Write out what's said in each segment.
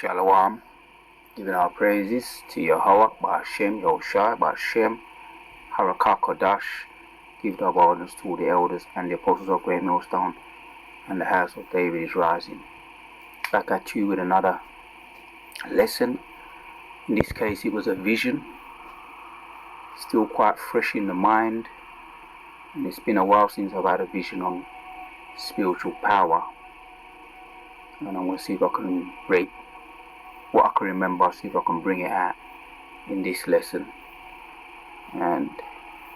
Shalom, giving our praises to Yahweh, Ba'ashem, Yahushua, Ba'ashem, Harakah Kodash, giving our orders to all the elders and the apostles of Great Millstone, and the house of David is rising. Back at you with another lesson. In this case, it was a vision, still quite fresh in the mind, and it's been a while since I've had a vision on spiritual power. And I'm going to see if I can break what I can remember, see if I can bring it out in this lesson. And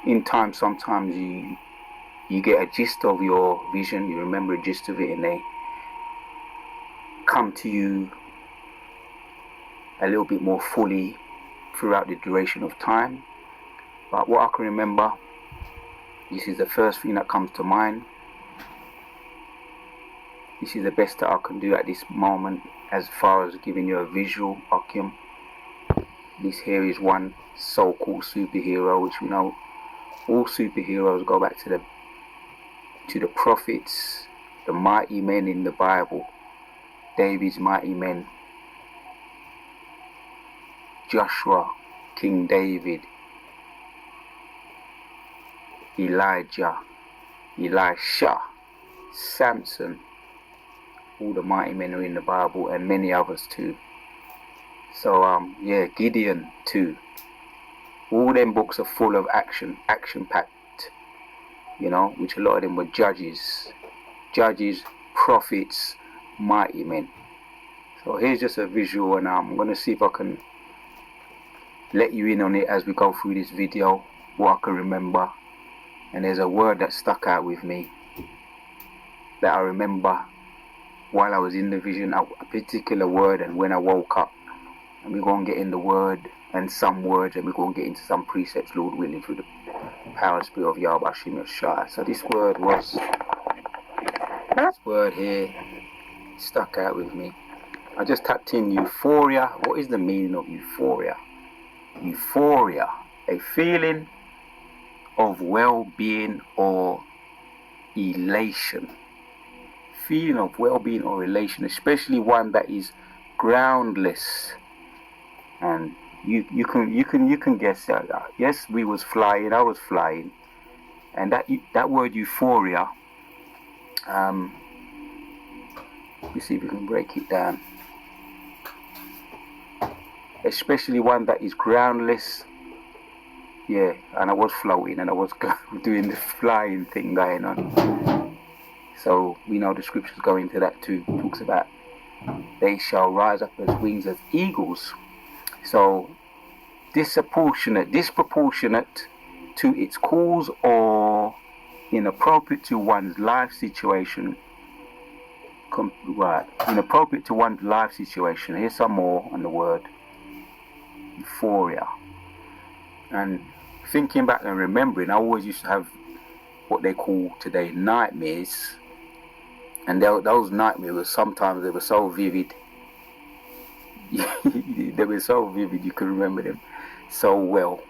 in time, sometimes you get a gist of your vision, you remember a gist of it, and they come to you a little bit more fully throughout the duration of time. But what I can remember, this is the first thing that comes to mind. This is the best that I can do at this moment as far as giving you a visual, Akim. This here is one so-called superhero, which we know all superheroes go back to the prophets, the mighty men in the Bible, David's mighty men, Joshua, King David, Elijah, Elisha, Samson. All the mighty men are in the Bible, and many others too. So Gideon too. All them books are full of action-packed, which a lot of them were judges, prophets, mighty men. So here's just a visual, and I'm going to see if I can let you in on it as we go through this video, what I can remember. And there's a word that stuck out with me that I remember while I was in the vision, a particular word, and when I woke up. And we're going to get in the word and some words, and we're going to get into some precepts, Lord willing, through the power and spirit of Yahweh Hashem Yeshua. So this word here stuck out with me. I just tapped in euphoria. What is the meaning of euphoria? Euphoria, a feeling of well-being or elation. Feeling of well-being or elation, especially one that is groundless. And you can guess that. Yes, we was flying. I was flying, and that word euphoria. Let me see if we can break it down. Especially one that is groundless. Yeah, and I was floating, and I was doing the flying thing going on. So we know the scriptures go into that too. It talks about they shall rise up as wings as eagles. So disproportionate to its cause or inappropriate to one's life situation. Inappropriate to one's life situation. Here's some more on the word euphoria. And thinking back and remembering, I always used to have what they call today nightmares. And those nightmares, sometimes they were so vivid. They were so vivid, you could remember them so well.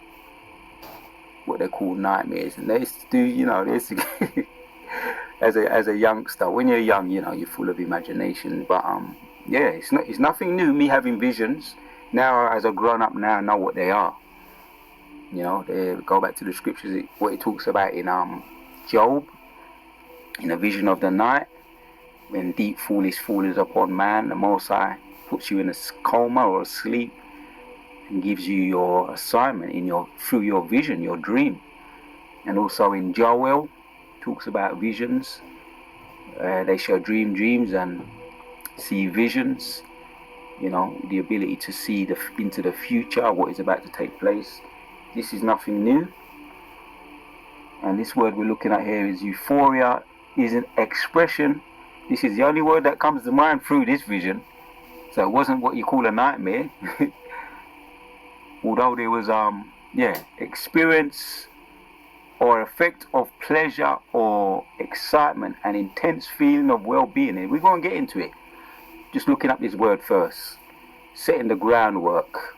What they call nightmares. And they used to do, as a youngster, when you're young, you're full of imagination. But it's nothing new, me having visions. Now, as a grown up now, I know what they are. They go back to the scriptures, what it talks about in Job, in a vision of the night. When deep foolish falls upon man, the Most High puts you in a coma or a sleep and gives you your assignment through your vision, your dream. And also in Joel, talks about visions. They shall dream dreams and see visions. The ability to see into the future, what is about to take place. This is nothing new. And this word we're looking at here is euphoria, is an expression. This is the only word that comes to mind through this vision. So it wasn't what you call a nightmare. Although there was experience or effect of pleasure or excitement, an intense feeling of well-being. And we're going to get into it. Just looking up this word first. Setting the groundwork.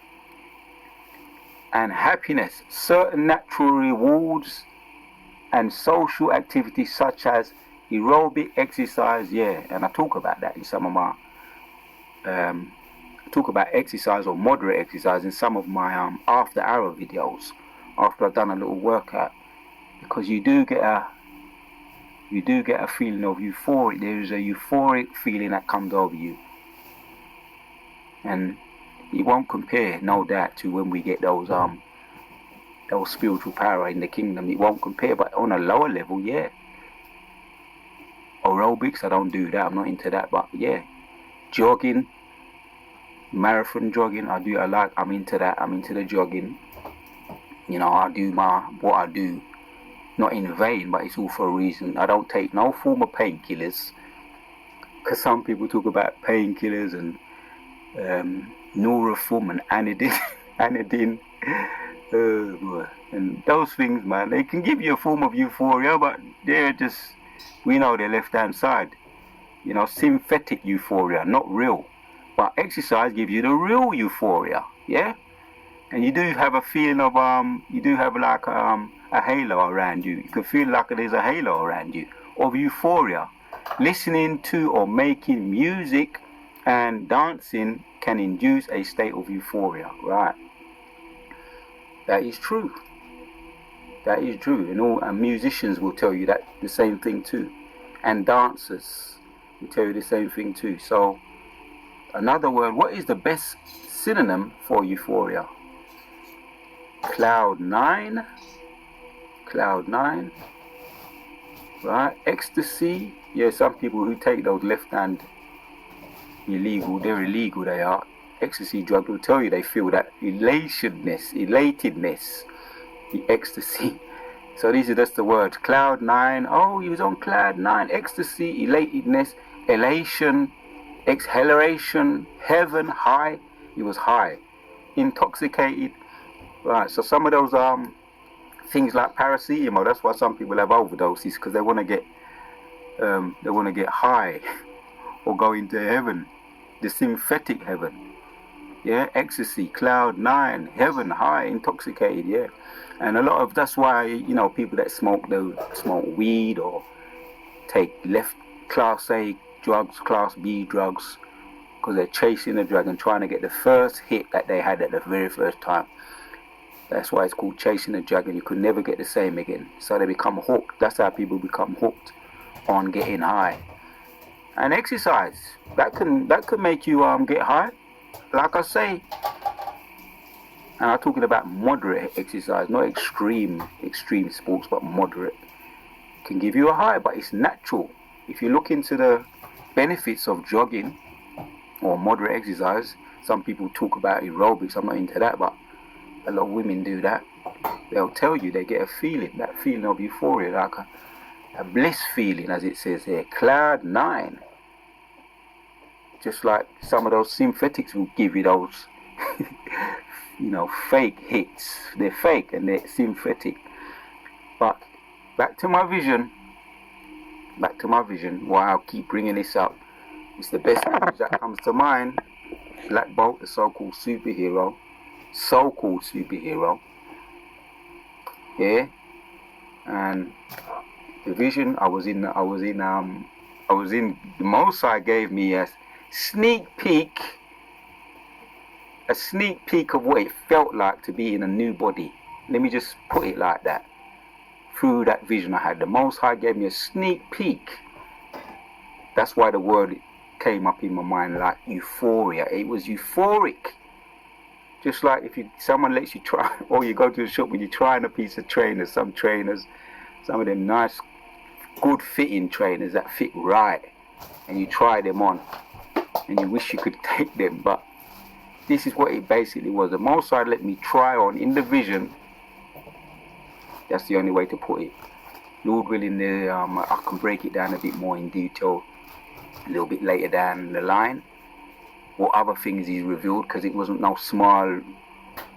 And happiness. Certain natural rewards and social activities such as aerobic exercise, and I talk about that in some of my talk about exercise or moderate exercise in some of my after hour videos after I've done a little workout, because you do get a feeling of euphoric. There is a euphoric feeling that comes over you, and it won't compare, no doubt, to when we get those spiritual power in the kingdom. It won't compare, but on a lower level, yeah. Aerobics, I don't do that, I'm not into that, but yeah, jogging, marathon jogging, I'm into that. I'm into the jogging. You know, I do what I do, not in vain, but it's all for a reason. I don't take no form of painkillers, because some people talk about painkillers and Nurofen and anidine, and those things, man, they can give you a form of euphoria, but we know they're left hand side. You know, synthetic euphoria, not real. But exercise gives you the real euphoria, yeah? And you do have a feeling of, you do have like a halo around you. You can feel like there's a halo around you of euphoria. Listening to or making music and dancing can induce a state of euphoria, right? That is true. That is true. And musicians will tell you that the same thing too. And dancers will tell you the same thing too. So, another word, what is the best synonym for euphoria? Cloud nine, right? Ecstasy. Yeah, some people who take those left-hand they're illegal, they are. Ecstasy drug will tell you they feel that elatedness, the ecstasy. So these are just the words. Cloud nine. Oh, he was on cloud nine. Ecstasy, elatedness, elation, exhilaration, heaven, high. He was high, intoxicated. Right. So some of those things like paracetamol. That's why some people have overdoses, because they want to get high or go into heaven, the synthetic heaven. Yeah, ecstasy, cloud nine, heaven, high, intoxicated. Yeah. And that's why, you know, people that smoke weed or take left class A drugs, class B drugs, because they're chasing the drug and trying to get the first hit that they had at the very first time. That's why it's called chasing the drug, and you could never get the same again. So they become hooked. That's how people become hooked on getting high. And exercise, that could make you get high. Like I say, and I'm talking about moderate exercise, not extreme sports, but moderate. Can give you a high, but it's natural. If you look into the benefits of jogging or moderate exercise, some people talk about aerobics. I'm not into that, but a lot of women do that. They'll tell you they get a feeling, that feeling of euphoria, like a bliss feeling, as it says here, cloud nine. Just like some of those synthetics will give you those you know, fake hits. They're fake and they're synthetic. But back to my vision, why I'll keep bringing this up. It's the best image that comes to mind. Black Bolt, the so-called superhero. Yeah. And the vision, the Most High gave me a sneak peek of what it felt like to be in a new body. Let me just put it like that. Through that vision I had, the Most High gave me a sneak peek. That's why the word came up in my mind, like euphoria. It was euphoric. Just like if someone lets you try, or you go to a shop and you're trying a piece of trainers, some of them nice, good fitting trainers that fit right, and you try them on, and you wish you could take them, but this is what it basically was. The Most High let me try on in the vision. That's the only way to put it. Lord willing, I can break it down a bit more in detail a little bit later down the line. What other things He's revealed, because it wasn't no small.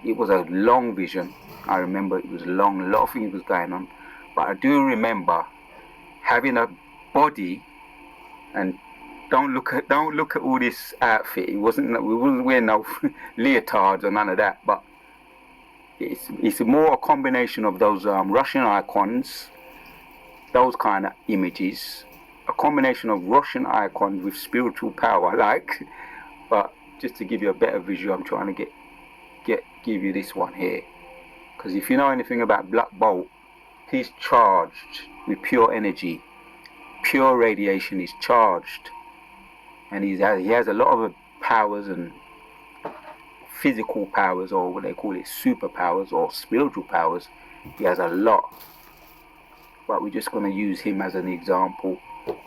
It was a long vision. I remember it was long. A lot of things was going on, but I do remember having a body. And don't look at all this outfit. We wasn't wearing no leotards or none of that. But it's more a combination of those Russian icons, those kind of images, a combination of Russian icons with spiritual power, but just to give you a better visual, I'm trying to give you this one here. Because if you know anything about Black Bolt, he's charged with pure energy, pure radiation. Is charged, and he has a lot of powers and physical powers, or what they call it, superpowers or spiritual powers. He has a lot, but we're just going to use him as an example.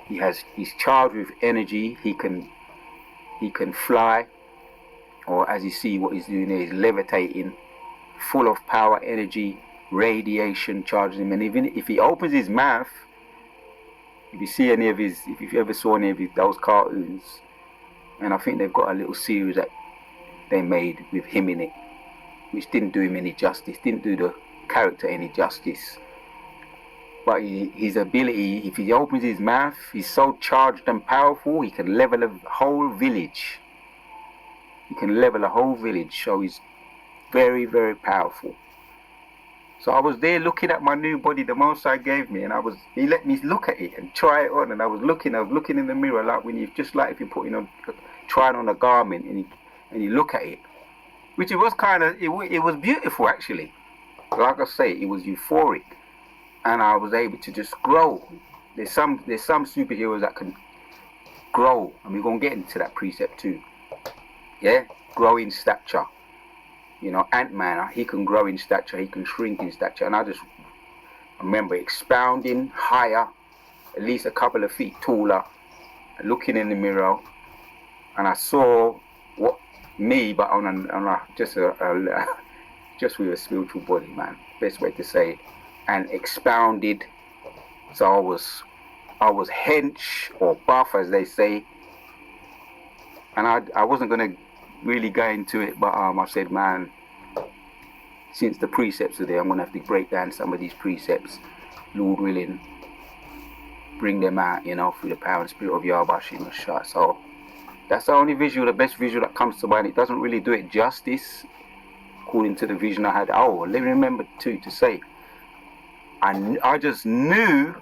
He's charged with energy. He can fly, or as you see what he's doing there, he's levitating, full of power, energy, radiation charging him. And even if he opens his mouth, if you ever saw any of those cartoons, and I think they've got a little series that they made with him in it, which didn't do him any justice, didn't do the character any justice. But his ability, if he opens his mouth, he's so charged and powerful, he can level a whole village. So he's very, very powerful. So I was there looking at my new body the Most High gave me, and he let me look at it and try it on, and I was looking in the mirror, like when if you're trying on a garment, and you look at it, which it was beautiful actually. Like I say, it was euphoric, and I was able to just grow. There's some superheroes that can grow, and we're gonna get into that precept too. Yeah, grow in stature. You know, Ant-Man, he can grow in stature, he can shrink in stature, and I just remember expounding higher, at least a couple of feet taller, looking in the mirror, and I saw but just with a spiritual body, man. Best way to say it, and expounded. So I was hench or buff, as they say, and I wasn't gonna really go into it, but I said, man, since the precepts are there, I'm gonna have to break down some of these precepts, Lord willing, bring them out, you know, through the power and spirit of Yahweh Shah. So that's the only visual, the best visual that comes to mind. It doesn't really do it justice according to the vision I had. Oh, let me remember too to say, I just knew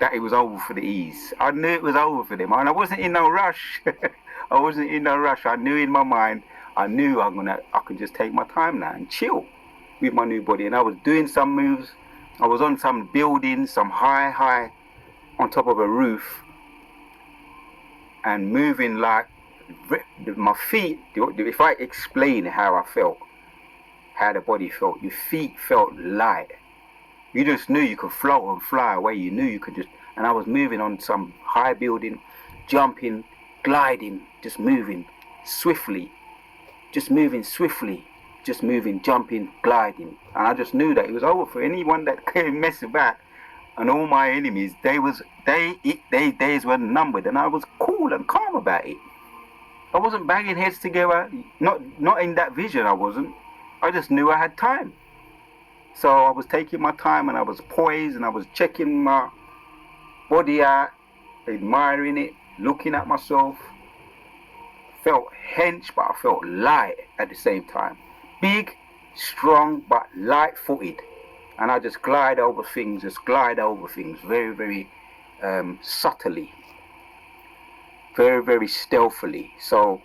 that it was over for the E's. I knew it was over for them, and I wasn't in no rush. I knew in my mind, I could just take my time now and chill with my new body. And I was doing some moves. I was on some building, some high on top of a roof, and moving like my feet. If I explain how I felt, how the body felt, your feet felt light. You just knew you could float and fly away. You knew you could just, and I was moving on some high building, jumping, gliding, just moving swiftly, jumping, gliding. And I just knew that it was over for anyone that came messing back. And all my enemies, their days were numbered, and I was cool and calm about it. I wasn't banging heads together, not in that vision. I wasn't. I just knew I had time. So I was taking my time, and I was poised, and I was checking my body out, admiring it, looking at myself. Felt hench, but I felt light at the same time. Big, strong, but light-footed. And I just glide over things very, very subtly, very, very stealthily. So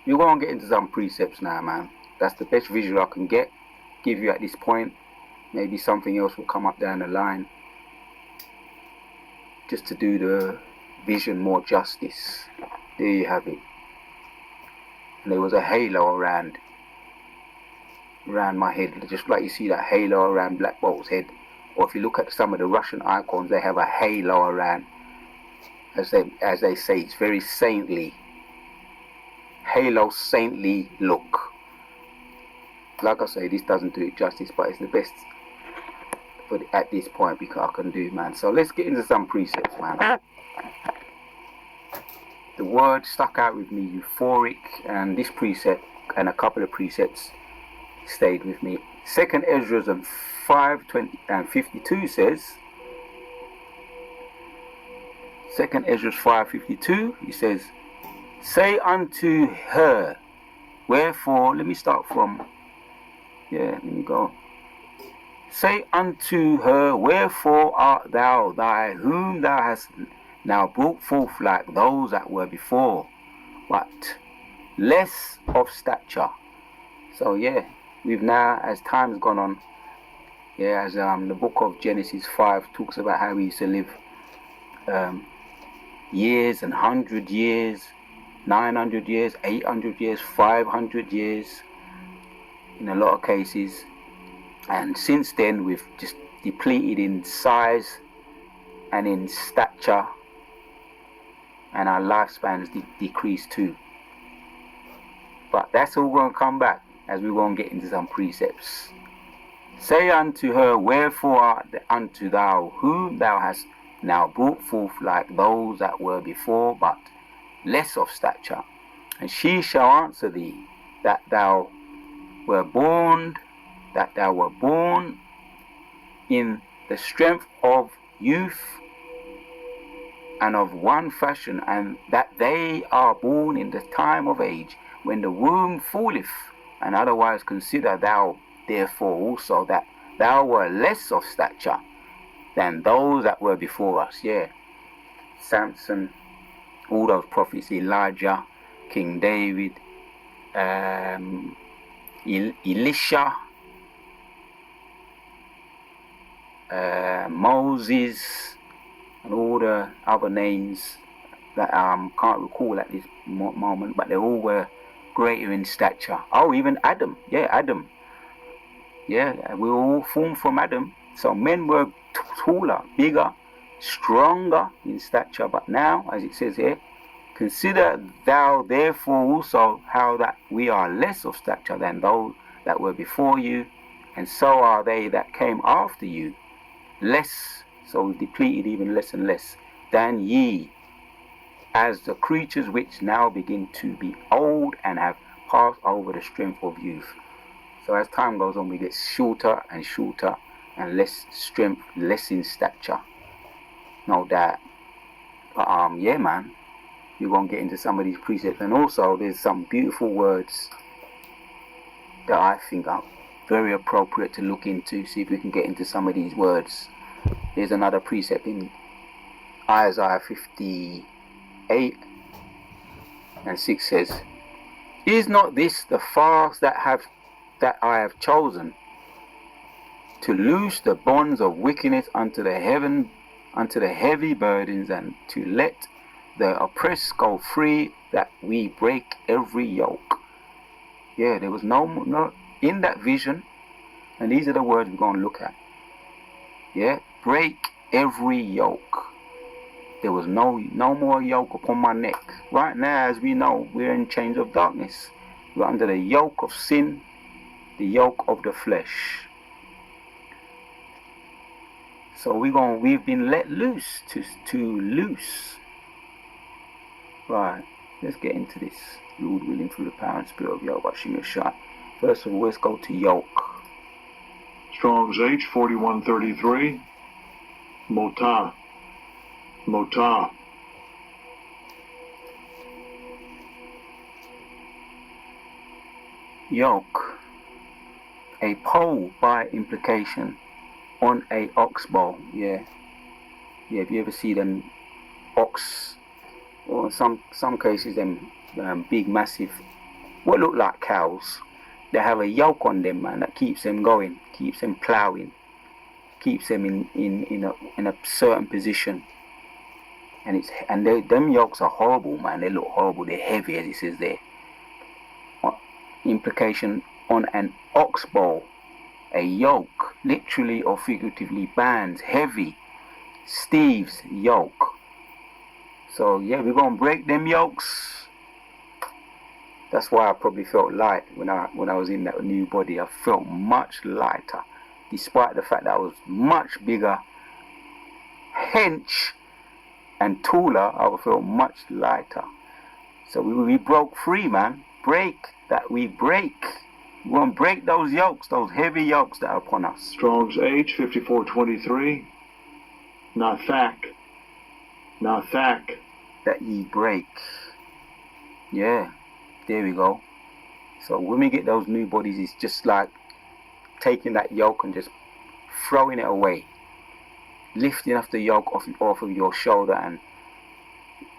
you're going to get into some precepts now, man. That's the best visual I can give you at this point. Maybe something else will come up down the line, just to do the vision more justice. There you have it. And there was a halo around my head, just like you see that halo around Black Bolt's head. Or if you look at some of the Russian icons, they have a halo around, as they say, it's very saintly. Halo, saintly look. Like I say, this doesn't do it justice, but it's the best at this point because I can do, man. So let's get into some precepts, man. The word stuck out with me, euphoric, and this precept and a couple of precepts stayed with me. 2nd Ezra 5:52 says, 2nd Ezra 5:52, he says, say unto her, wherefore, let me go. Say unto her, wherefore art thou whom thou hast now brought forth like those that were before? But less of stature. So yeah, we've now, as time's gone on, yeah, as the book of Genesis 5 talks about how we used to live years and 100 years, 900 years, 800 years, 500 years in a lot of cases. And since then, we've just depleted in size and in stature, and our lifespans decreased too. But that's all going to come back as we won't get into some precepts. Say unto her, wherefore art unto thou whom thou hast now brought forth like those that were before, but less of stature? And she shall answer thee, that thou were born in the strength of youth and of one fashion, and that they are born in the time of age, when the womb falleth. And otherwise consider thou therefore also that thou were less of stature than those that were before us. Yeah, Samson, all those prophets, Elijah, King David, Elisha, Moses, and all the other names that can't recall at this moment, but they all were greater in stature. Oh, even Adam. Yeah, Adam. Yeah, we were all formed from Adam. So men were taller, bigger, stronger in stature. But now, as it says here, consider thou therefore also how that we are less of stature than those that were before you, and so are they that came after you, less, so depleted even less and less, than ye, as the creatures which now begin to be old and have passed over the strength of youth. So as time goes on, we get shorter and shorter and less strength, less in stature. No doubt. But yeah, man, you're going to get into some of these precepts. And also, there's some beautiful words that I think are very appropriate to look into. See if we can get into some of these words. Here's another precept in Isaiah 58:6 says, is not this the fast that I have chosen, to loose the bonds of wickedness unto the heavy burdens, and to let the oppressed go free, that we break every yoke? Yeah, there was no in that vision, and these are the words we're going to look at. Yeah, break every yoke. There was no more yoke upon my neck. Right now, as we know, we're in chains of darkness. We're under the yoke of sin, the yoke of the flesh. So we've been let loose to loose. Right, let's get into this. Lord willing, through the power and spirit of Yahweh Shemeshai. First of all, let's go to yoke. Strong's H 4133. Motah. Motah. Yoke. A pole by implication on a ox bow. Yeah. If you ever see them ox, or in some cases them big massive, what look like cows, they have a yoke on them, man, that keeps them going, keeps them ploughing, keeps them in a certain position. And them yokes are horrible, man. They look horrible. They're heavy, as it says there. Implication on an ox bow. A yoke, literally or figuratively, bands, heavy. Steve's yoke. So yeah, we're gonna break them yokes. That's why I probably felt light when I was in that new body. I felt much lighter, despite the fact that I was much bigger, hench, and taller. I felt much lighter. So we broke free, man. Break that we break. We want to break those yokes, those heavy yokes that are upon us. Strong's H 5423. Nathak. That ye break. Yeah, there we go. So when we get those new bodies, it's just like taking that yoke and just throwing it away. Lifting off the yoke off of your shoulder. And,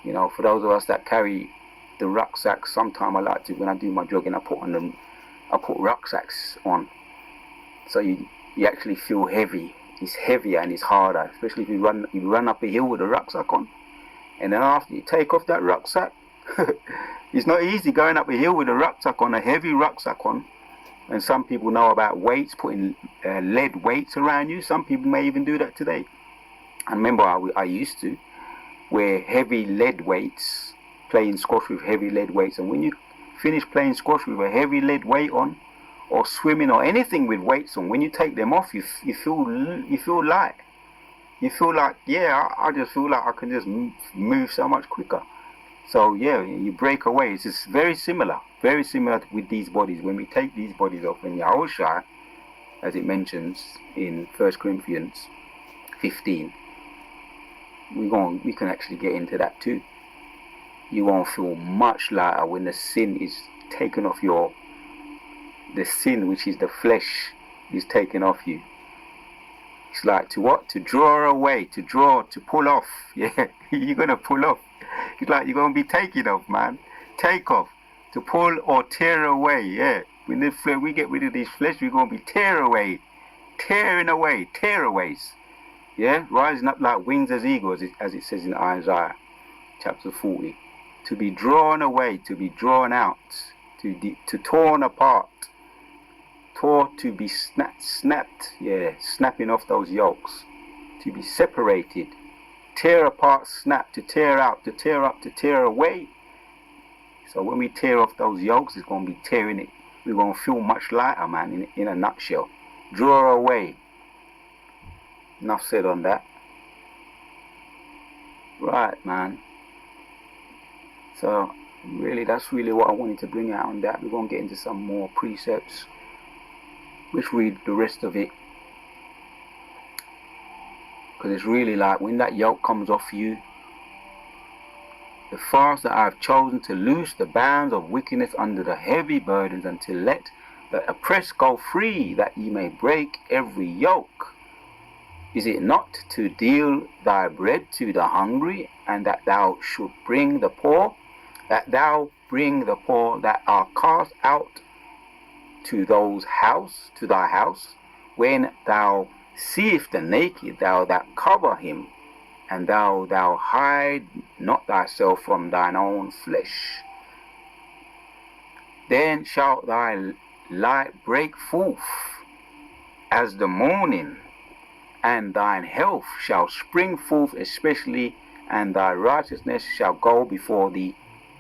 you know, for those of us that carry the rucksacks. Sometimes I like to, when I do my jogging, I put rucksacks on, so you actually feel heavy. It's heavier and it's harder, especially if you run up a hill with a rucksack on, and then after you take off that rucksack, it's not easy going up a hill with a rucksack on, a heavy rucksack on. And some people know about weights, putting lead weights around you. Some people may even do that today. I remember I used to wear heavy lead weights, playing squash with heavy lead weights. And when you finish playing squash with a heavy lead weight on, or swimming or anything with weights on, when you take them off, you feel light. You feel like, yeah, I just feel like I can just move so much quicker. So yeah, you break away. It's just very similar with these bodies. When we take these bodies off, and Yahushua, as it mentions in 1 Corinthians 15, we can actually get into that too. You won't feel much lighter when the sin is taken off the sin, which is the flesh, is taken off you. It's like to what? To draw away, to pull off. Yeah, you're going to pull off. It's like you're going to be taking off, man. Take off. To pull or tear away, yeah. When we get rid of this flesh, we're going to be tearing away, tearaways. Yeah, rising up like wings as eagles, as it says in Isaiah chapter 40. To be drawn away, to be drawn out, to torn apart. To be snapped, yeah, snapping off those yokes, to be separated, tear apart, snap, to tear out, to tear up, to tear away. So when we tear off those yokes, it's going to be tearing it. We're going to feel much lighter, man, in a nutshell. Draw away. Enough said on that. Right, man. So really, that's really what I wanted to bring out on that. We're going to get into some more precepts. Let's read the rest of it, because it's really like when that yoke comes off you. The fast that I have chosen to loose the bounds of wickedness under the heavy burdens, and to let the oppressed go free, that ye may break every yoke. Is it not to deal thy bread to the hungry, and that thou should bring the poor, that are cast out to thy house, when thou seest the naked, thou that cover him, and thou hide not thyself from thine own flesh. Then shall thy light break forth as the morning, and thine health shall spring forth especially, and thy righteousness shall go before thee.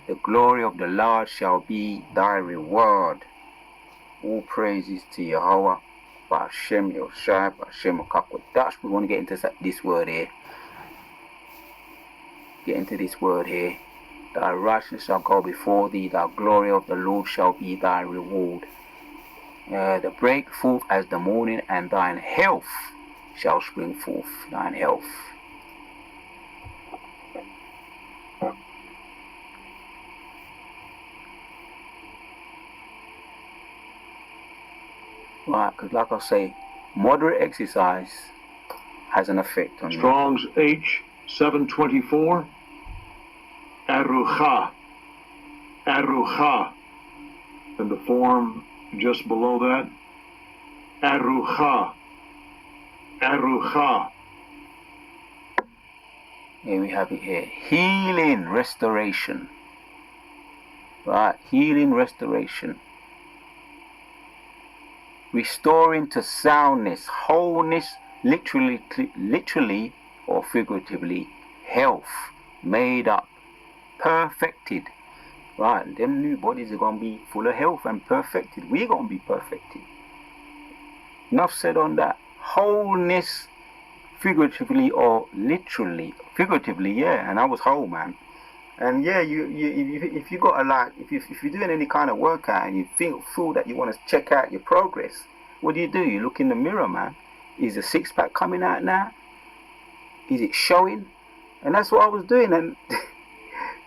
The glory of the Lord shall be thy reward. All praises to Yahweh, Ba'ashem Yoshai, Ba'ashem Okakodash. We want to get into this word here. Thy righteousness shall go before thee, the glory of the Lord shall be thy reward. The break forth as the morning, and thine health shall spring forth, thine health. Right, because like I say, moderate exercise has an effect on you. Strong's H724. Arucha. And the form just below that. Arucha. Here we have it here. Healing, restoration. Right, healing, restoration. Restoring to soundness, wholeness, literally or figuratively, health, made up, perfected. Right, them new bodies are going to be full of health and perfected. We're going to be perfected. Enough said on that. Wholeness, figuratively or literally. Figuratively, yeah, and I was whole, man. And yeah, if you got if you're doing any kind of workout and you feel that you want to check out your progress, what do? You look in the mirror, man. Is the six pack coming out now? Is it showing? And that's what I was doing, and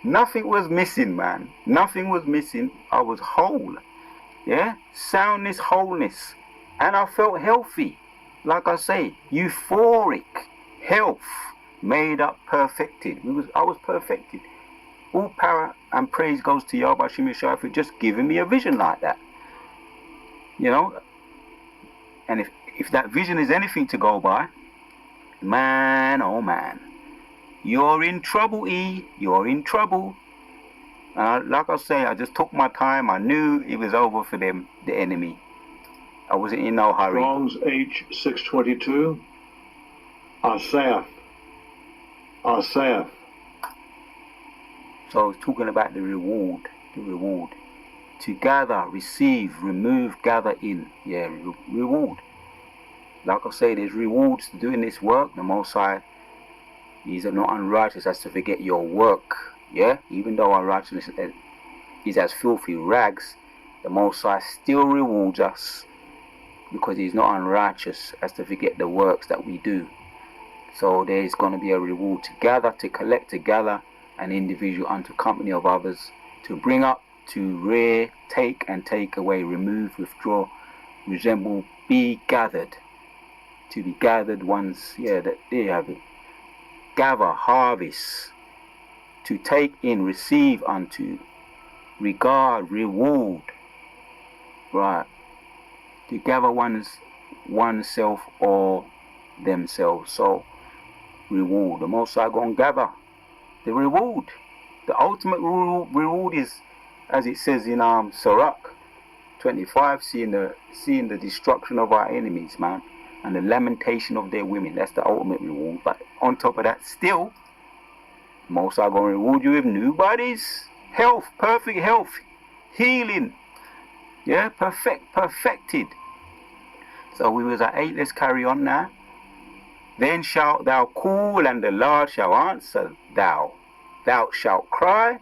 nothing was missing, man. Nothing was missing. I was whole. Yeah, soundness, wholeness, and I felt healthy. Like I say, euphoric health, made up, perfected. I was perfected. All power and praise goes to Yahweh Hashem Yeshua for just giving me a vision like that. You know? And if that vision is anything to go by, man, oh man, you're in trouble, E. You're in trouble. Like I say, I just took my time. I knew it was over for them, the enemy. I wasn't in no hurry. Strong's H622. Asaph. Asaph. So it's talking about the reward. The reward. To gather, receive, remove, gather in. Yeah, reward. Like I say, there's rewards to doing this work. The Most High, He's not unrighteous as to forget your work. Yeah, even though our righteousness is as filthy rags, the Most High still rewards us because He's not unrighteous as to forget the works that we do. So there's going to be a reward to gather, to collect, to gather an individual unto company of others, to bring up, to rear, take and take away, remove, withdraw, resemble, be gathered. To be gathered ones, yeah, that there you have it. Gather, harvest. To take in, receive unto, regard, reward. Right. To gather oneself or themselves. So, reward. The Most High gonna gather the reward. The ultimate reward is, as it says in Sirach 25, seeing the destruction of our enemies, man, and the lamentation of their women. That's the ultimate reward. But on top of that, still, Most High gonna reward you with new bodies, health, perfect health, healing, yeah, perfected. So we was at 8. Let's carry on now. Then shalt thou call, and the Lord shall answer thou. Thou shalt cry,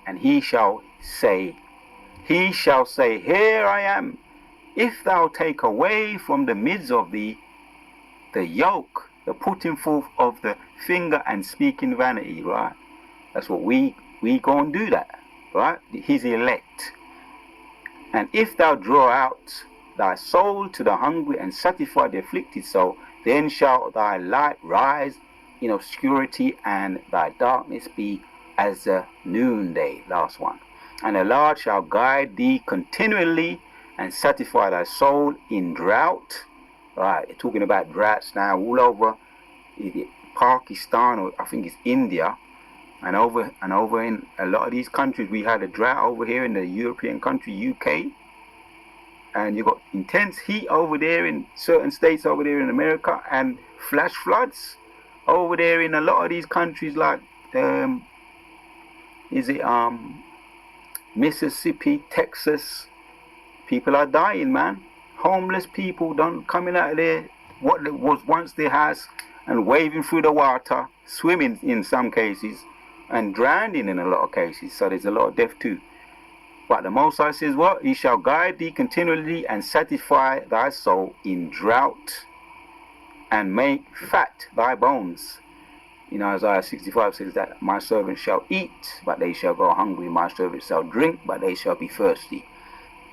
and He shall say. He shall say, Here I am. If thou take away from the midst of thee the yoke, the putting forth of the finger and speaking vanity, right? That's what we gonna do that, right? His elect. And if thou draw out thy soul to the hungry and satisfy the afflicted soul, then shall thy light rise in obscurity, and thy darkness be as the noonday. Last one. And the Lord shall guide thee continually and satisfy thy soul in drought. Right, talking about droughts now all over Pakistan, or I think it's India, and over in a lot of these countries. We had a drought over here in the European country, UK. And you got intense heat over there in certain states over there in America, and flash floods over there in a lot of these countries like Mississippi, Texas. People are dying, man. Homeless people don't coming out of there, what was once their house, and wading through the water, swimming in some cases, and drowning in a lot of cases. So there's a lot of death too. But the Most High says what? He shall guide thee continually and satisfy thy soul in drought, and make fat thy bones. You know, Isaiah 65 says that my servants shall eat, but they shall go hungry. My servants shall drink, but they shall be thirsty.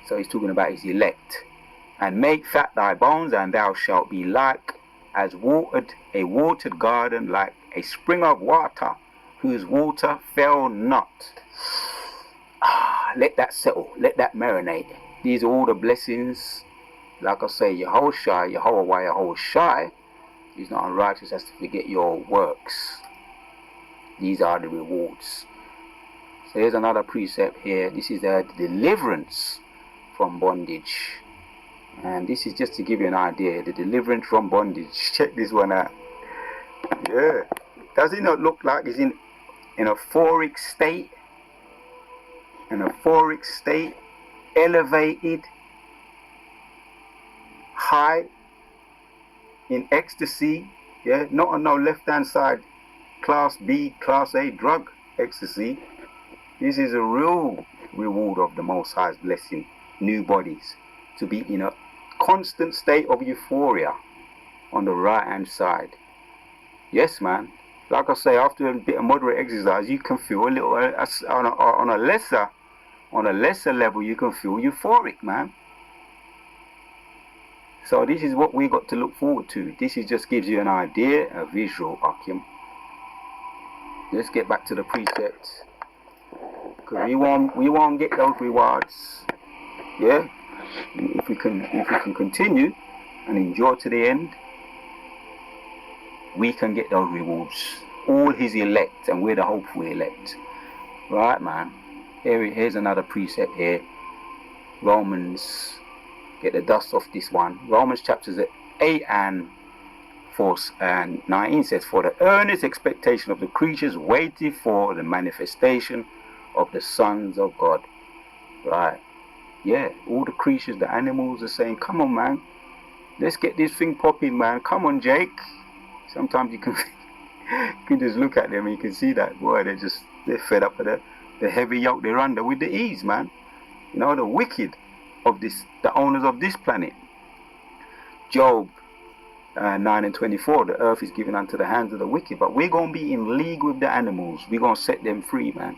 So he's talking about his elect. And make fat thy bones, and thou shalt be like as a watered garden, like a spring of water, whose water fell not. Let that settle. Let that marinate. These are all the blessings. Like I say, Yehovah, He's not unrighteous as to forget your works. These are the rewards. So here's another precept here. This is the deliverance from bondage. And this is just to give you an idea. The deliverance from bondage. Check this one out. Yeah. Does it not look like it's in a euphoric state? An euphoric state, elevated, high, in ecstasy, yeah, not on no left-hand side, class B, class A drug ecstasy. This is a real reward of the Most High's blessing, new bodies, to be in a constant state of euphoria on the right-hand side. Yes, man. Like I say, after a bit of moderate exercise, you can feel a little, on a lesser level, you can feel euphoric, man. So this is what we got to look forward to. This is just gives you an idea, a visual, Akim. Let's get back to the precepts. because we won't get those rewards. Yeah, if we can continue and endure to the end, we can get those rewards. All his elect, and we're the hopeful elect. Right, man. Here's another precept here. Romans, get the dust off this one. Romans chapters 8 and 4 and 19 says, "For the earnest expectation of the creatures waited for the manifestation of the sons of God." Right. Yeah, all the creatures, the animals are saying, "Come on, man. Let's get this thing popping, man. Come on, Jake." Sometimes you can you can just look at them and you can see that, boy, they're fed up with the heavy yoke they're under with the ease, man. You know, the wicked of the owners of this planet. Job 9 and 24, the earth is given unto the hands of the wicked, but we're going to be in league with the animals. We're going to set them free, man.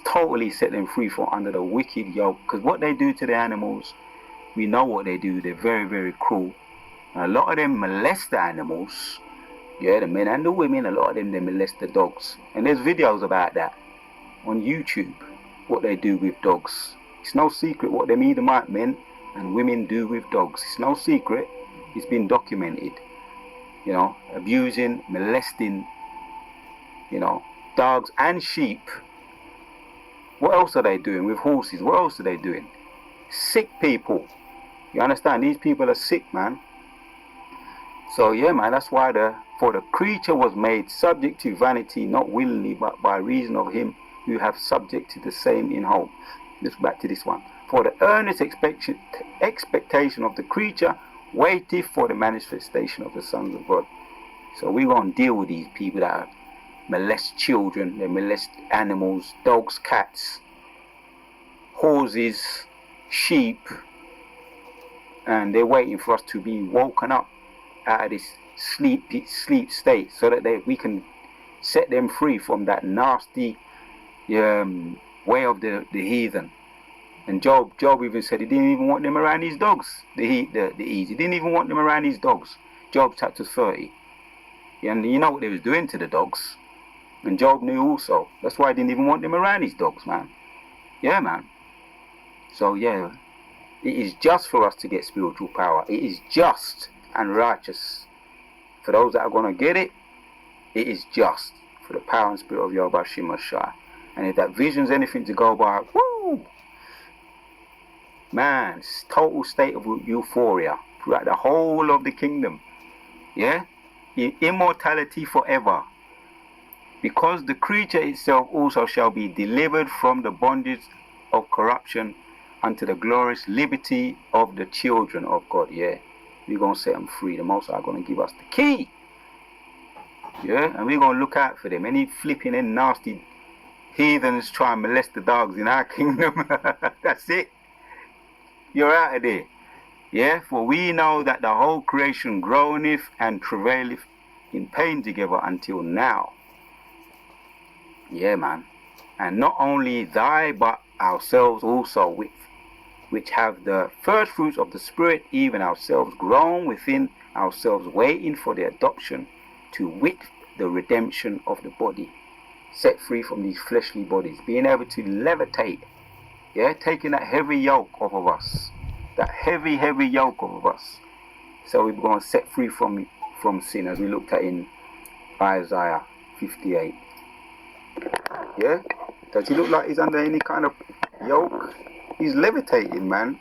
Totally set them free from under the wicked yoke, because what they do to the animals, we know what they do. They're very, very cruel. And a lot of them molest the animals. Yeah, the men and the women, a lot of them, they molest the dogs. And there's videos about that on YouTube, what they do with dogs. It's no secret what them Edomite men and women do with dogs. It's no secret. It's been documented. You know, abusing, molesting, you know, dogs and sheep. What else are they doing with horses? What else are they doing? Sick people. You understand? These people are sick, man. So yeah, man, that's why for the creature was made subject to vanity, not willingly, but by reason of him who hath subjected the same in hope. Let's back to this one. For the earnest expectation of the creature waiteth for the manifestation of the sons of God. So we're going to deal with these people that molest children, they molest animals, dogs, cats, horses, sheep, and they're waiting for us to be woken up out of this sleep state, so that we can set them free from that nasty way of the heathen. And Job even said he didn't even want them around his dogs. The ease. He didn't even want them around his dogs. Job chapter 30. And you know what they was doing to the dogs. And Job knew also. That's why he didn't even want them around his dogs, man. Yeah, man. So yeah, it is just for us to get spiritual power. It is just and righteous. For those that are going to get it, it is just for the power and spirit of Yahweh Shem Shai. And if that vision's anything to go by, woo! Man, it's total state of euphoria throughout the whole of the kingdom. Yeah? Immortality forever. Because the creature itself also shall be delivered from the bondage of corruption unto the glorious liberty of the children of God. Yeah? We're going to set them free. The Most High are going to give us the key. Yeah? And we're going to look out for them. Any flipping and nasty heathens try and molest the dogs in our kingdom. That's it. You're out of there. Yeah? For we know that the whole creation groaneth and travaileth in pain together until now. Yeah, man. And not only thy, but ourselves also, which have the first fruits of the Spirit, even ourselves grown within ourselves, waiting for the adoption, to wit, the redemption of the body. Set free from these fleshly bodies, being able to levitate. Yeah, taking that heavy yoke off of us. That heavy yoke off of us. So we're going to set free from sin, as we looked at in Isaiah 58. Yeah? Does he look like he's under any kind of yoke? He's levitating, man.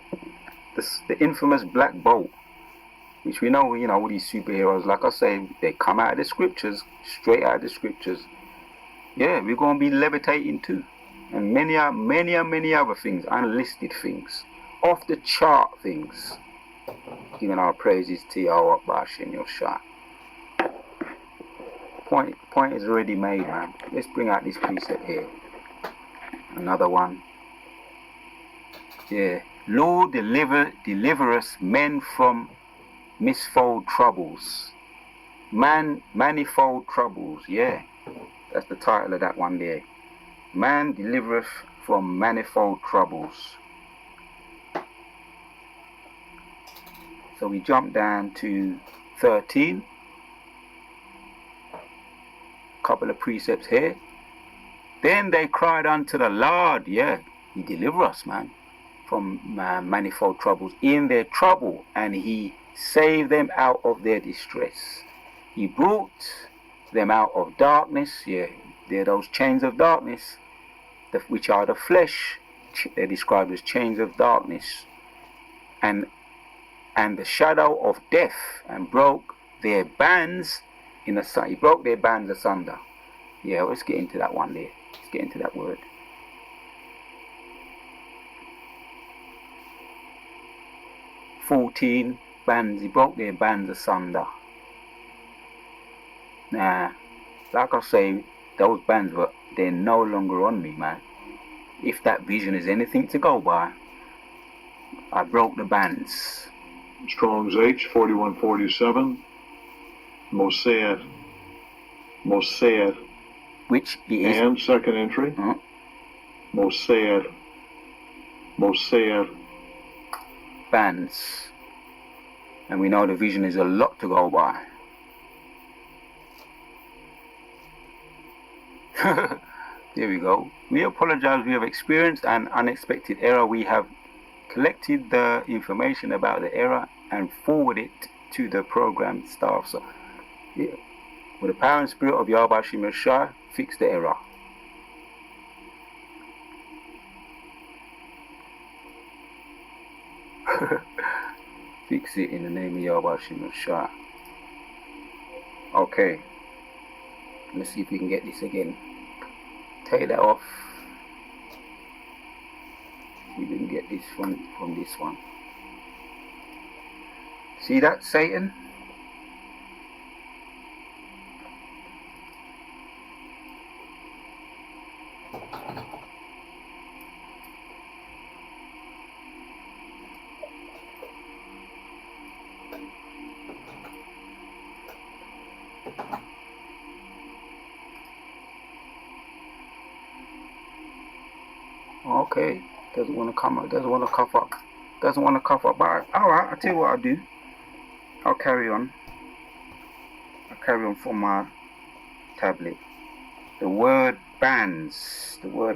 The infamous black bolt, which we know, you know, all these superheroes, like I say, they come out of the scriptures, straight out of the scriptures. Yeah, we're going to be levitating too. And many other things, unlisted things, off the chart things. Giving our praises to Yahweh B'Shem Yoshai. Point is already made, man. Let's bring out this precept here. Another one. Yeah. Lord, deliver us men from misfold troubles. Manifold troubles. Yeah. That's the title of that one there. Man delivereth from manifold troubles. So we jump down to 13. Couple of precepts here. Then they cried unto the Lord. Yeah, he deliver us, man, from manifold troubles in their trouble, and he saved them out of their distress. He brought them out of darkness. Yeah, they're those chains of darkness, which are the flesh. They're described as chains of darkness, and the shadow of death, and broke their bands in the sun. He broke their bands asunder. Yeah, let's get into that one there. Let's get into that word. Bands. He broke their bands asunder. Nah, like I say, those bands they're no longer on me, man. If that vision is anything to go by, I broke the bands. Strong's H 4147. Mosaid. Which is. And second entry. Mosaid. Bands. And we know the vision is a lot to go by. There we go. We apologize. We have experienced an unexpected error. We have collected the information about the error and forwarded it to the program staff. So, yeah, with the power and spirit of Yahweh Hashem Yeshua, fix the error. Fix it in the name of Yahweh Hashem Yeshua. Okay. Let's see if we can get this again. Take that off. See if we can get this from this one. See that, Satan? Okay, doesn't want to come up, doesn't want to cough up, but alright, I'll tell you what I'll do. I'll carry on from my tablet. The word bands. So we're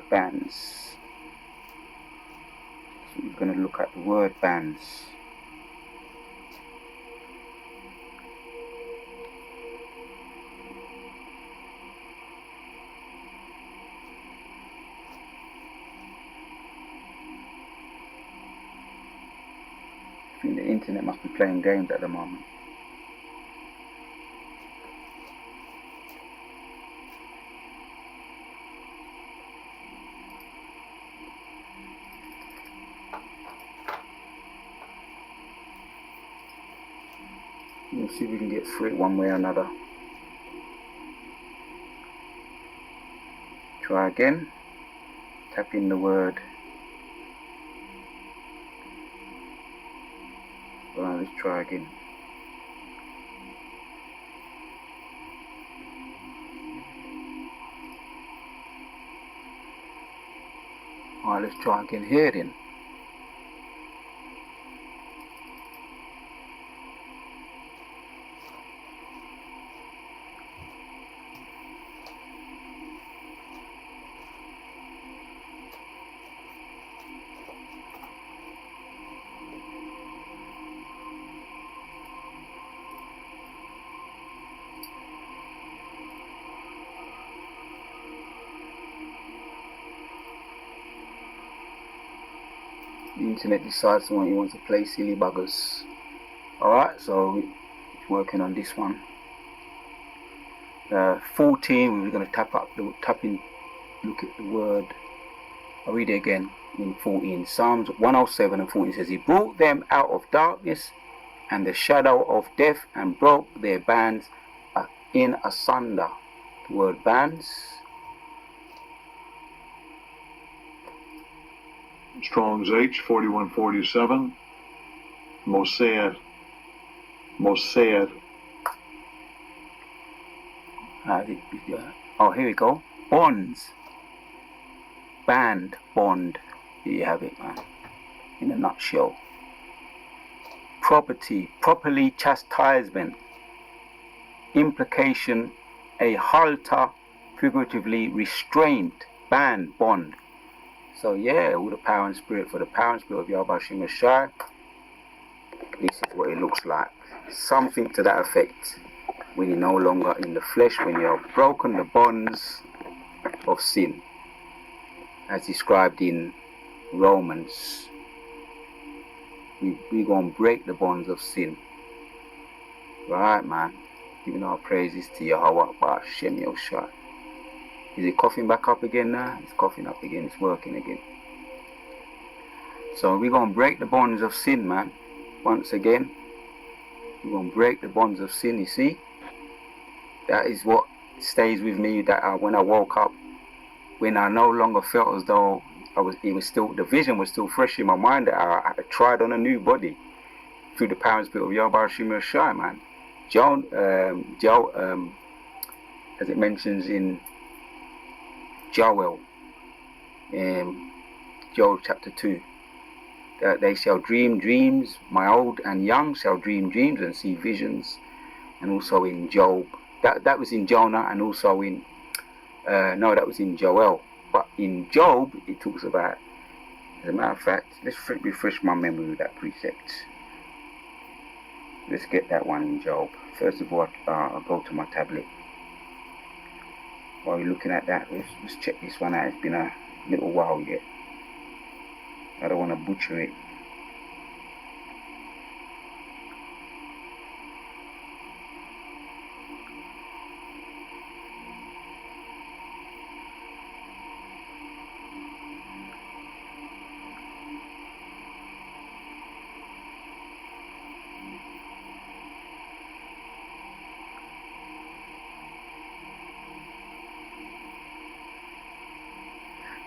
going to look at the word bands. I think the internet must be playing games at the moment. We'll see if we can get through it one way or another. Try again. Tap in the word. Well, let's try again. Alright, let's try again here then. The internet decides when you want to play silly buggers. Alright, so it's working on this one. 14, we're going to tap in, look at the word. I'll read it again in 14. Psalms 107 and 14 says, He brought them out of darkness and the shadow of death and broke their bands in asunder. The word bands. Strong's H 4147. Mosaid. Oh, here we go. Bonds. Band, bond. Here you have it, man. In a nutshell. Property, properly chastisement. Implication, a halter, figuratively restraint, bond. So yeah, all the power and spirit for the power and spirit of Yahweh Hashem Shai. This is what it looks like. Something to that effect. When you're no longer in the flesh, when you have broken the bonds of sin, as described in Romans. We're going to break the bonds of sin. Right, man. Giving our praises to Yahweh Hashem Shai. Is it coughing back up again now? It's coughing up again. It's working again. So we're going to break the bonds of sin, man. Once again, we're going to break the bonds of sin, you see. That is what stays with me, that when I woke up, when I no longer felt as though the vision was still fresh in my mind, that I tried on a new body through the power and spirit of Yahweh Hashem Shai, man. As it mentions in Joel chapter 2, that they shall dream dreams, my old and young shall dream dreams and see visions. And also in Job, that was in Jonah, and also in no, that was in Joel, but in Job it talks about, as a matter of fact, let's refresh my memory with that precept. Let's get that one in Job. First of all, I'll go to my tablet. While you're looking at that, let's check this one out. It's been a little while yet. I don't want to butcher it.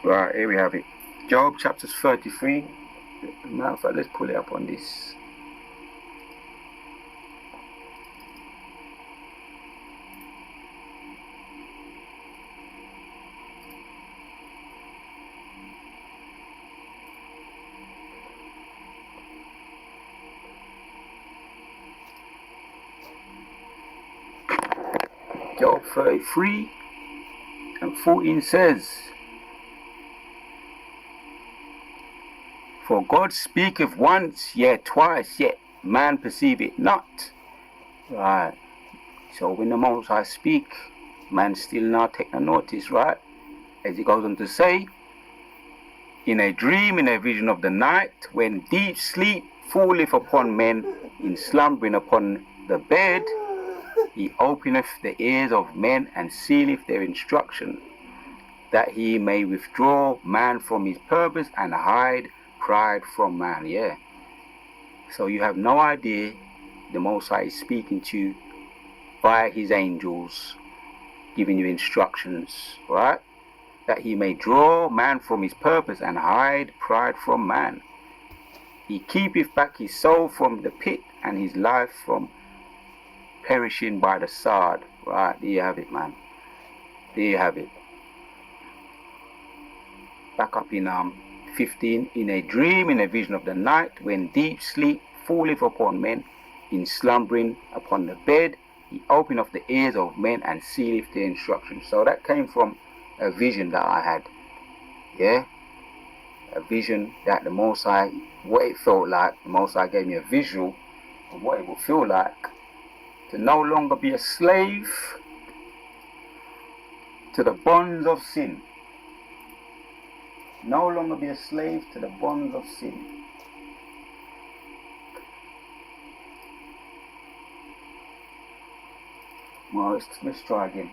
Right, here we have it. Job chapter 33. Matter of fact, let's pull it up on this. Job 33 and 14 says, For God speaketh once, yet twice, yet man perceive it not. Right. So when the Most High speak, man still not take no notice, right? As he goes on to say, in a dream, in a vision of the night, when deep sleep falleth upon men, in slumbering upon the bed, he openeth the ears of men and sealeth their instruction, that he may withdraw man from his purpose and hide pride from man. Yeah. So you have no idea the Most High is speaking to you via his angels, giving you instructions, right? That he may draw man from his purpose and hide pride from man. He keepeth back his soul from the pit and his life from perishing by the sword. Right, there you have it, man. There you have it. Back up in 15, in a dream, in a vision of the night, when deep sleep falleth upon men, in slumbering upon the bed, he openeth the ears of men and sealeth their instructions. So that came from a vision that I had. Yeah? A vision that the Most High, what it felt like, the Most High gave me a visual of what it would feel like to no longer be a slave to the bonds of sin. No longer be a slave to the bonds of sin. Well, let's try again.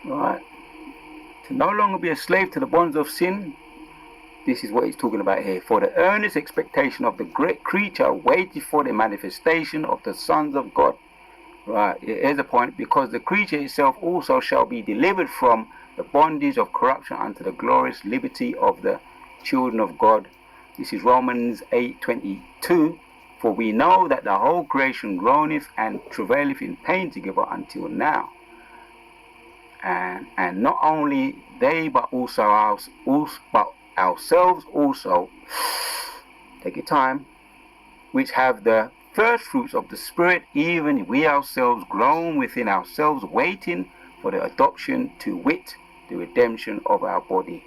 Right. To no longer be a slave to the bonds of sin. This is what he's talking about here. For the earnest expectation of the great creature waiting for the manifestation of the sons of God. Right, here's the point. Because the creature itself also shall be delivered from the bondage of corruption unto the glorious liberty of the children of God. This is Romans 8:22. For we know that the whole creation groaneth and travaileth in pain together until now. And not only they, but also ourselves also, take your time, which have the first fruits of the Spirit, even we ourselves groan within ourselves, waiting for the adoption, to wit, the redemption of our body.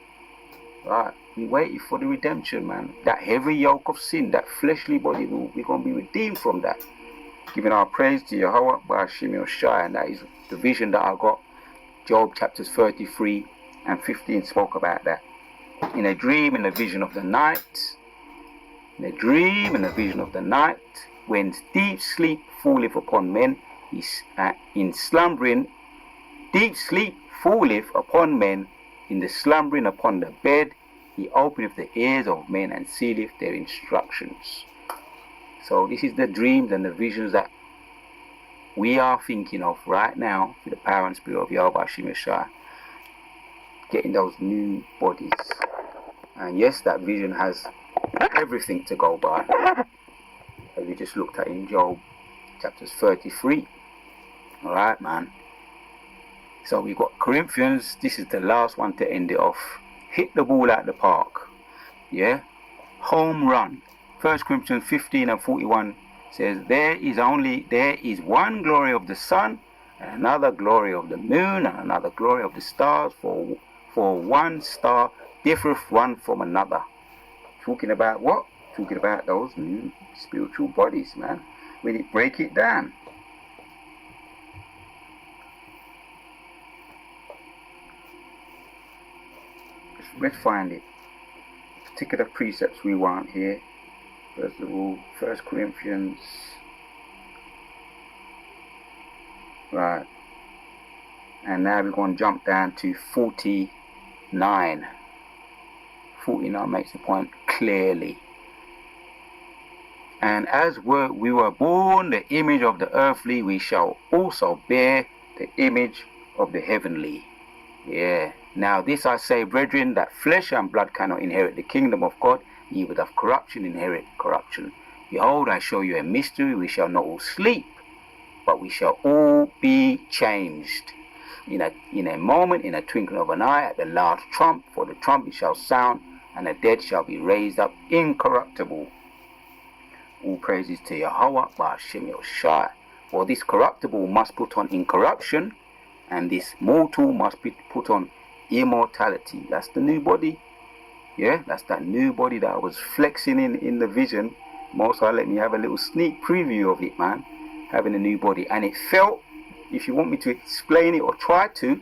Right, we waiting for the redemption, man. That heavy yoke of sin, that fleshly body, we're going to be redeemed from that. Giving our praise to Yahweh Ba'Shem Yoshai, and that is the vision that I got. Job chapters 33 and 15 spoke about that. In a dream, in a vision of the night, in a dream, in a vision of the night, when deep sleep falleth upon men, in slumbering, deep sleep falleth upon men, in the slumbering upon the bed, he openeth the ears of men and sealeth their instructions. So this is the dreams and the visions that we are thinking of right now through the power and spirit of Yahweh Ba'Shem Yoshai, getting those new bodies. And yes, that vision has everything to go by, as we just looked at in Job chapters 33. Alright, man. So we got Corinthians. This is the last one to end it off. Hit the ball out the park. Yeah? Home run. 1 Corinthians 15 and 41 says, there is one glory of the sun, and another glory of the moon, and another glory of the stars, for one star differeth one from another. Talking about what? Talking about those new spiritual bodies, man. When it break it down. Let's find it. Particular precepts we want here. First of all, 1 Corinthians. Right. And now we're going to jump down to 49. 49 makes the point clearly. And as we were born the image of the earthly, we shall also bear the image of the heavenly. Yeah. Now this I say, brethren, that flesh and blood cannot inherit the kingdom of God, neither doth corruption inherit corruption. Behold, I show you a mystery. We shall not all sleep, but we shall all be changed. In a moment, in a twinkling of an eye, at the last trump, for the trumpet shall sound, and the dead shall be raised up incorruptible. All praises to Yahweh Ba'Shem Yoshai. For this corruptible must put on incorruption, and this mortal must be put on immortality. That's the new body. Yeah, that's that new body that I was flexing in the vision. Most High let me have a little sneak preview of it, man. Having a new body. And it felt, if you want me to explain it or try to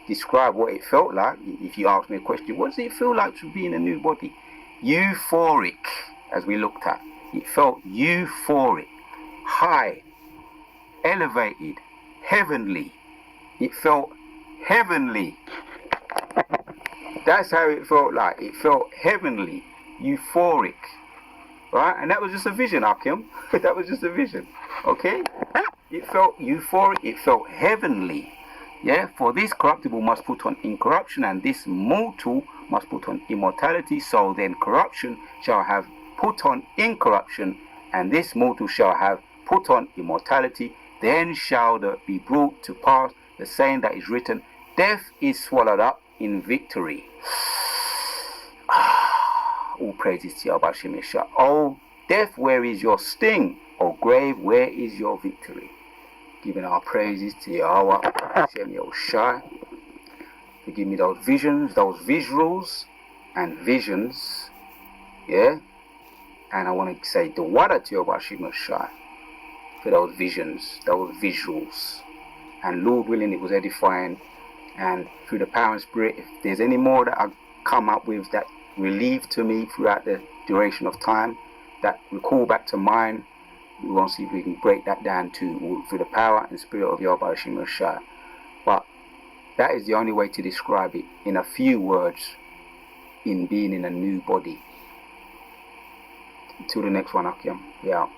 describe what it felt like, if you ask me a question, what does it feel like to be in a new body? Euphoric, as we looked at. It felt euphoric, high, elevated, heavenly. It felt heavenly. That's how it felt like. It felt heavenly, euphoric. Right? And that was just a vision, Akim. That was just a vision. Okay? It felt euphoric. It felt heavenly. Yeah? For this corruptible must put on incorruption, and this mortal must put on immortality. So then corruption shall have put on incorruption, and this mortal shall have put on immortality. Then shall there be brought to pass the saying that is written, death is swallowed up in victory. All praises to Yahweh Ba'Shem Yoshai. Oh, death, where is your sting? Oh, grave, where is your victory? Giving our praises to Yahweh Ba'Shem Yoshai. To give me those visions, those visuals and visions. Yeah? And I want to say the water to Yahweh Ba'Shem Yoshai for those visions, those visuals. And Lord willing, it was edifying. And through the power and spirit, if there's any more that I come up with that relieve to me throughout the duration of time, that recall back to mind, we want to see if we can break that down too, through the power and spirit of Yahweh Ba'Shem Yoshai. But that is the only way to describe it in a few words, in being in a new body. Until the next one, Akim, we out.